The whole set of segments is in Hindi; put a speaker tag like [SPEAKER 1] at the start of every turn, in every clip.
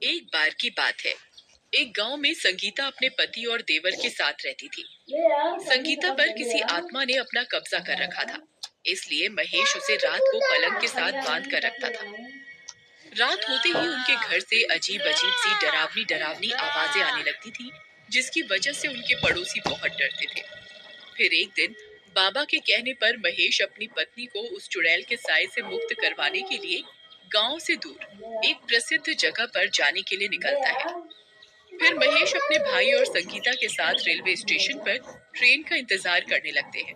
[SPEAKER 1] एक बार की बात है। एक गांव में संगीता अपने पति और देवर के साथ रहती थी। संगीता पर किसी आत्मा ने अपना कब्जा कर रखा था, इसलिए महेश उसे रात को पलंग के साथ बांध कर रखता था। रात होते ही उनके घर से अजीब अजीब सी डरावनी डरावनी आवाजें आने लगती थी, जिसकी वजह से उनके पड़ोसी बहुत डरते थे। फिर एक दिन बाबा के कहने पर महेश अपनी पत्नी को उस चुड़ैल के साए से मुक्त करवाने के लिए गांव से दूर एक प्रसिद्ध जगह पर जाने के लिए निकलता है। फिर महेश अपने भाई और संगीता के साथ रेलवे स्टेशन पर ट्रेन का इंतजार करने लगते हैं।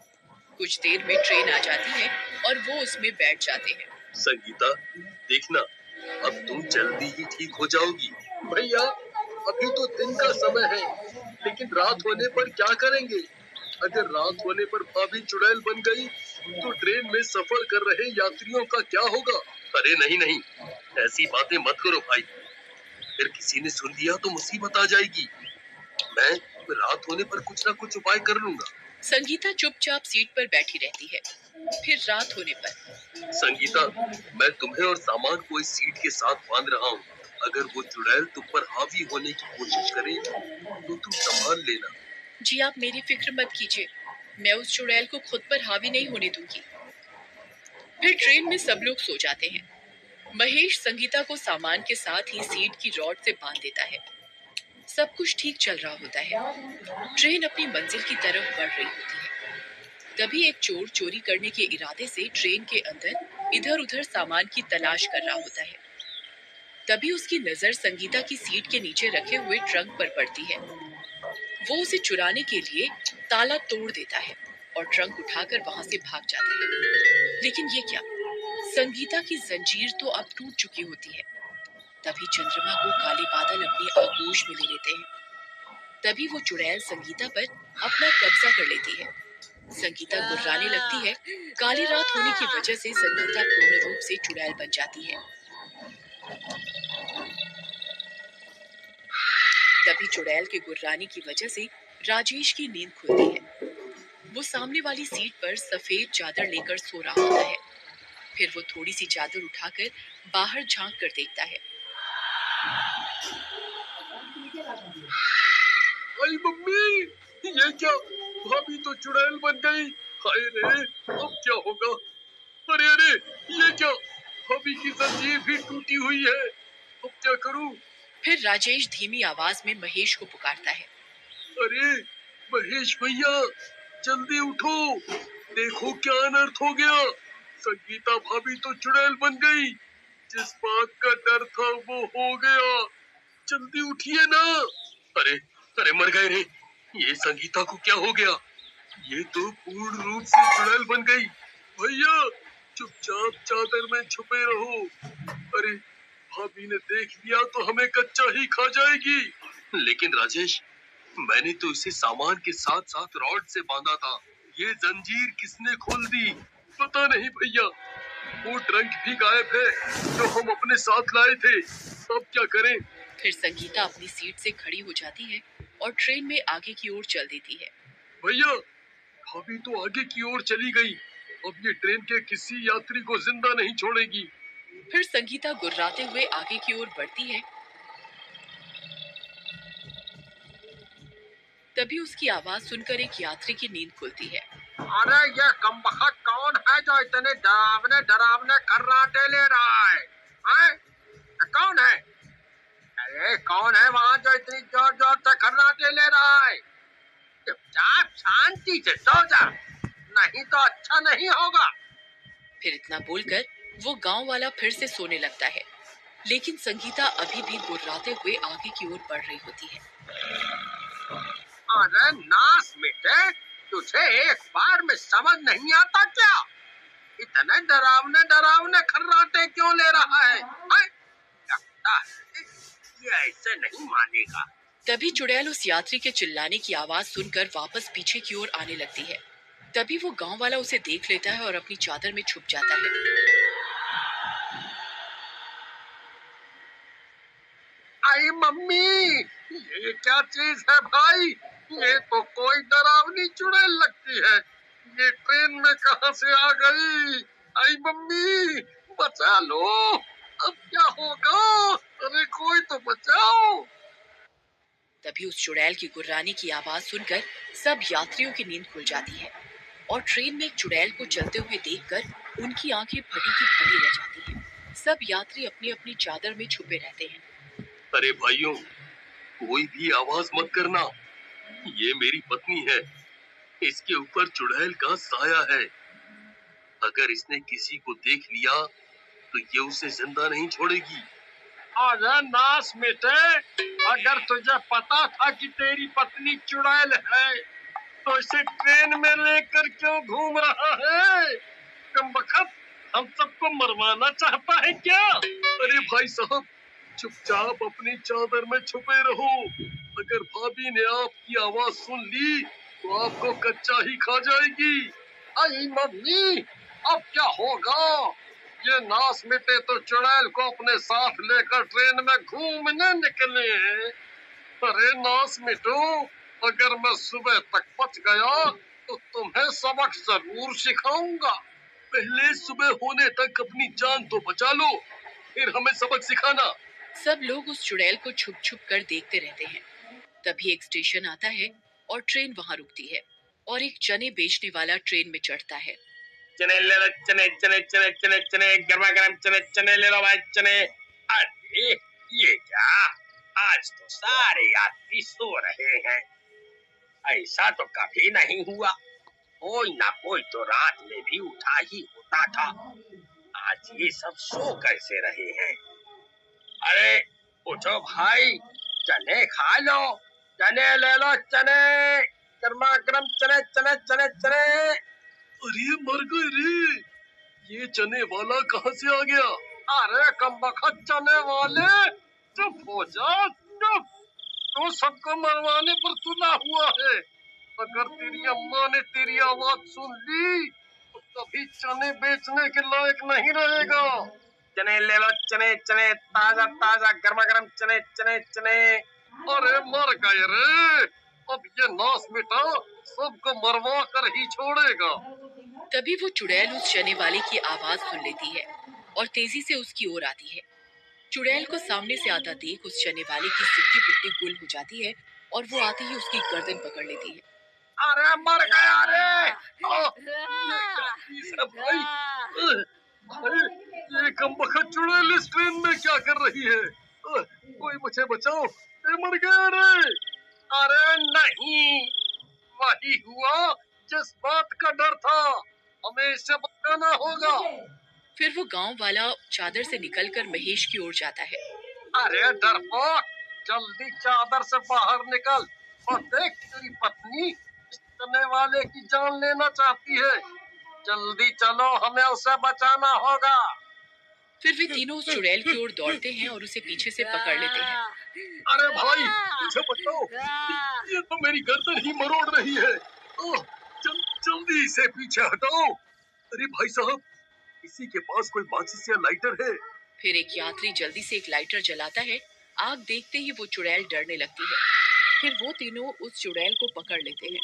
[SPEAKER 1] कुछ देर में ट्रेन आ जाती है और वो उसमें बैठ जाते हैं।
[SPEAKER 2] संगीता, देखना, अब तुम जल्दी ही ठीक हो जाओगी। भैया, अभी तो दिन का समय है, लेकिन रात होने पर क्या करेंगे? अगर रात होने पर भाभी चुड़ैल बन गई, तो ट्रेन में सफर कर रहे यात्रियों का क्या होगा? अरे नहीं नहीं, ऐसी बातें मत करो भाई। फिर किसी ने सुन लिया तो मुसीबत आ जाएगी। मैं रात होने पर कुछ ना कुछ उपाय कर लूंगा।
[SPEAKER 1] संगीता चुपचाप सीट पर बैठी रहती है। फिर रात होने पर
[SPEAKER 2] संगीता, मैं तुम्हें और सामान को इस सीट के साथ बांध रहा हूँ। अगर वो चुड़ैल तुम पर हावी होने की कोशिश करे तो तुम संभाल लेना।
[SPEAKER 1] जी आप मेरी फिक्र मत कीजिए, मैं उस चुड़ैल को खुद पर हावी नहीं होने दूंगी। फिर ट्रेन में सब लोग सो जाते हैं। महेश संगीता को सामान के साथ ही सीट की रॉड से बांध देता है। सब कुछ ठीक चल रहा होता है। ट्रेन अपनी मंजिल की तरफ बढ़ रही होती है। तभी एक चोर चोरी करने के इरादे से ट्रेन के अंदर इधर उधर सामान की तलाश कर रहा होता है। तभी उसकी नजर संगीता की सीट के नीचे रखे हुए ट्रंक पर पड़ती है। वो उसे चुराने के लिए ताला तोड़ देता है और ट्रंक उठाकर वहां से भाग जाता है। लेकिन ये क्या, संगीता की जंजीर तो अब टूट चुकी होती है। तभी चंद्रमा को काले बादल अपनी आगोश में ले लेते हैं। तभी वो चुड़ैल संगीता पर अपना कब्जा कर लेती है। संगीता गुर्राने लगती है। काली रात होने की वजह से संगीता पूर्ण रूप से चुड़ैल बन जाती है। तभी चुड़ैल के गुर्राने की वजह से राजेश की नींद खुलती है। वो सामने वाली सीट पर सफेद चादर लेकर सो रहा होता है। फिर वो थोड़ी सी चादर उठाकर बाहर झांक कर देखता है।
[SPEAKER 2] अरे मम्मी, ये क्या? भाभी तो चुड़ैल बन गई। हाय रे, अब क्या होगा? अरे अरे, ये क्या? भाभी की जंजीर भी टूटी हुई है। अब क्या करूं?
[SPEAKER 1] फिर राजेश धीमी आवाज में महेश को पुकारता है।
[SPEAKER 2] अरे महेश भैया, जल्दी उठो, देखो क्या अनर्थ हो गया। संगीता भाभी तो चुड़ैल बन गई। जिस बात का डर था वो हो गया। जल्दी उठिए ना। अरे अरे, मर गए रे। ये संगीता को क्या हो गया? ये तो पूर्ण रूप से चुड़ैल बन गई। भैया, चुपचाप चादर में छुपे रहो। अरे, भाभी ने देख लिया तो हमें कच्चा ही खा जाएगी। लेकिन राजेश, मैंने तो इसे सामान के साथ साथ रॉड से बांधा था। ये जंजीर किसने खोल दी? पता नहीं भैया। वो ट्रंक भी गायब है जो हम अपने साथ लाए थे। अब क्या करें?
[SPEAKER 1] फिर संगीता अपनी सीट से खड़ी हो जाती है और ट्रेन में आगे की ओर चल देती है।
[SPEAKER 2] भैया, भाभी तो आगे की ओर चली गई। अब ये ट्रेन के किसी यात्री को जिंदा नहीं छोड़ेगी।
[SPEAKER 1] फिर संगीता गुर्राते हुए आगे की ओर बढ़ती है। तभी उसकी आवाज सुनकर एक यात्री की नींद खुलती है।
[SPEAKER 3] अरे ये कमबख्त कौन है जो इतने डरावने डरावने खर्राटे ले रहा है? हैं? कौन है? अरे कौन है वहाँ जो इतनी जोर जोर से खर्राटे ले रहा है? चुपचाप शांति से सो जा, नहीं तो अच्छा नहीं होगा।
[SPEAKER 1] फिर इतना बोलकर वो गांव वाला फिर से सोने लगता है। लेकिन संगीता अभी भी गुर्राते हुए आगे की ओर बढ़ रही होती है।
[SPEAKER 3] अरे नास मिटे, तुझे एक बार में समझ नहीं आता क्या? इतने डरावने डरावने खर्राटे क्यों ले रहा है? लगता है ये ऐसे नहीं मानेगा।
[SPEAKER 1] तभी चुड़ैल उस यात्री के चिल्लाने की आवाज सुनकर वापस पीछे की ओर आने लगती है। तभी वो गांव वाला उसे देख लेता है और अपनी चादर में छुप जाता है।
[SPEAKER 3] आई मम्मी, ये क्या चीज है भाई? ये तो कोई डरावनी चुड़ैल लगती है। ये ट्रेन में कहां से आ गई? आई मम्मी, बचा लो, अब क्या होगा? अरे कोई तो बचाओ।
[SPEAKER 1] तभी उस चुड़ैल की गुर्राने की आवाज सुनकर सब यात्रियों की नींद खुल जाती है और ट्रेन में एक चुड़ैल को चलते हुए देखकर उनकी आंखें फटी की फटी रह जाती हैं। सब यात्री अपनी अपनी चादर में छुपे रहते हैं।
[SPEAKER 2] अरे भाइयों, कोई भी आवाज मत करना। ये मेरी पत्नी है। इसके ऊपर चुड़ैल का साया है। अगर इसने किसी को देख लिया तो ये उसे जिंदा नहीं छोड़ेगी।
[SPEAKER 3] अरे नास मिटे, अगर तुझे पता था कि तेरी पत्नी चुड़ैल है तो इसे ट्रेन में लेकर क्यों घूम रहा है? कमबख्त, हम सबको मरवाना चाहता है क्या?
[SPEAKER 2] अरे भाई साहब, चुपचाप अपनी चादर में छुपे रहो। अगर भाभी ने आपकी आवाज सुन ली तो आपको कच्चा ही खा जाएगी।
[SPEAKER 3] आई मम्मी, अब क्या होगा? ये नास मिटे तो चुड़ैल को अपने साथ लेकर ट्रेन में घूमने निकले हैं। अरे नास मिटो, अगर मैं सुबह तक बच गया तो तुम्हें सबक जरूर सिखाऊंगा।
[SPEAKER 2] पहले सुबह होने तक अपनी जान तो बचा लो, फिर हमें सबक सिखाना।
[SPEAKER 1] सब लोग उस चुड़ैल को छुप छुप कर देखते रहते हैं। तभी एक स्टेशन आता है और ट्रेन वहां रुकती है और एक चने बेचने वाला ट्रेन में चढ़ता है।
[SPEAKER 3] चने ले लो, चने चने चने चने चने, गर्मा गर्म चने चने ले लो भाई चने। अरे ये क्या, आज तो सारे यात्री सो रहे हैं। ऐसा तो कभी नहीं हुआ। कोई ना कोई तो रात में भी उठा ही होता था। आज ये सब सो कैसे रहे हैं? अरे उठो भाई, चने खा लो, चने ले लो चने, गर्मा गर्म चने चने चने चने।
[SPEAKER 2] अरे मर गए रे, ये चने वाला कहाँ से आ गया?
[SPEAKER 3] अरे कमबख्त चने वाले, चुप हो जा, चुप। तू सबको मरवाने पर तुला हुआ है। अगर तेरी अम्मा ने तेरी आवाज सुन ली तो कभी चने बेचने के लायक नहीं रहेगा। चने ले लो, चने चने, ताजा ताजा गर्मा गर्म चने चने चने। अरे मर गए रे, अब ये नास मिटा सबको मरवा कर ही छोड़ेगा।
[SPEAKER 1] तभी वो चुड़ैल उस चने वाले की आवाज सुन लेती है और तेजी से उसकी ओर आती है। चुड़ैल को सामने से आता देख उस चने वाले की सिट्टी पिट्टी गुल हो जाती है और वो आते ही उसकी गर्दन पकड़ लेती है।
[SPEAKER 3] अरे मर गया रे।
[SPEAKER 2] अरे ये कमबख्त चुड़ैल इस ट्रेन में क्या कर रही है? कोई मुझे बचाओ, ये मर गया रे।
[SPEAKER 3] अरे नहीं, वही हुआ जिस बात का डर था। हमें इससे बचाना होगा।
[SPEAKER 1] फिर वो गांव वाला चादर से निकलकर महेश की ओर जाता है।
[SPEAKER 3] अरे डरपोक, जल्दी चादर से बाहर निकल और देख, तेरी पत्नी इस चने वाले की जान लेना चाहती है। जल्दी चलो, हमें उसे बचाना होगा।
[SPEAKER 1] फिर वे तीनों उस चुड़ैल की ओर दौड़ते हैं और उसे पीछे से पकड़ लेते हैं।
[SPEAKER 2] अरे भाई, मुझे बचाओ, ये तो मेरी गर्दन ही मरोड़ रही है। जल्दी इसे पीछे हटाओ। अरे भाई साहब, किसी के पास कोई माचिस या लाइटर है?
[SPEAKER 1] फिर एक यात्री जल्दी से एक लाइटर जलाता है। आग देखते ही वो चुड़ैल डरने लगती है। फिर वो तीनों उस चुड़ैल को पकड़ लेते हैं।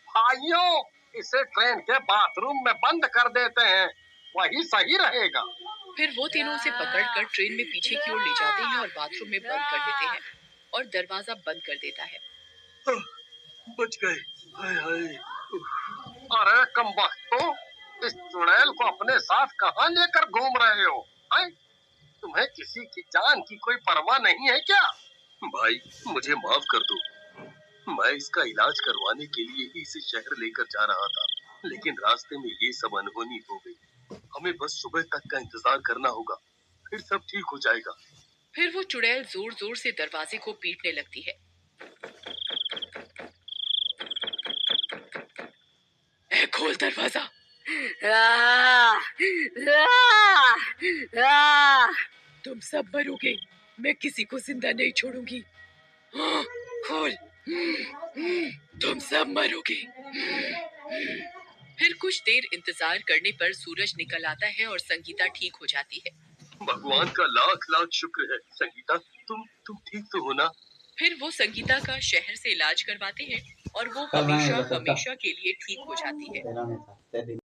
[SPEAKER 3] भाइयों, इसे ट्रेन के बाथरूम में बंद कर देते हैं, वही सही रहेगा।
[SPEAKER 1] फिर वो तीनों उसे पकड़कर ट्रेन में पीछे की ओर ले जाते हैं और बाथरूम में बंद कर देते हैं और दरवाजा बंद कर देता है।
[SPEAKER 2] बच गए। हाय हाय।
[SPEAKER 3] अरे कमबख्तो, इस चुड़ैल को अपने साथ कहाँ लेकर घूम रहे हो? हैं? तुम्हें किसी की जान की कोई परवाह नहीं है क्या?
[SPEAKER 2] भाई मुझे माफ कर दो, मैं इसका इलाज करवाने के लिए ही इसे शहर लेकर जा रहा था, लेकिन रास्ते में ये सब अनहोनी हो गई। हमें बस सुबह तक का इंतजार करना होगा, फिर सब ठीक हो जाएगा।
[SPEAKER 1] फिर वो चुड़ैल जोर जोर से दरवाजे को पीटने लगती है। ए, खोल दरवाजा। तुम सब मरोगे, मैं किसी को जिंदा नहीं छोड़ूंगी। खोल, तुम सब मरोगे। फिर कुछ देर इंतजार करने पर सूरज निकल आता है और संगीता ठीक हो जाती है।
[SPEAKER 2] भगवान का लाख लाख शुक्र है। संगीता, तुम ठीक तो हो ना?
[SPEAKER 1] फिर वो संगीता का शहर से इलाज करवाते हैं और वो हमेशा हमेशा के लिए ठीक हो जाती है।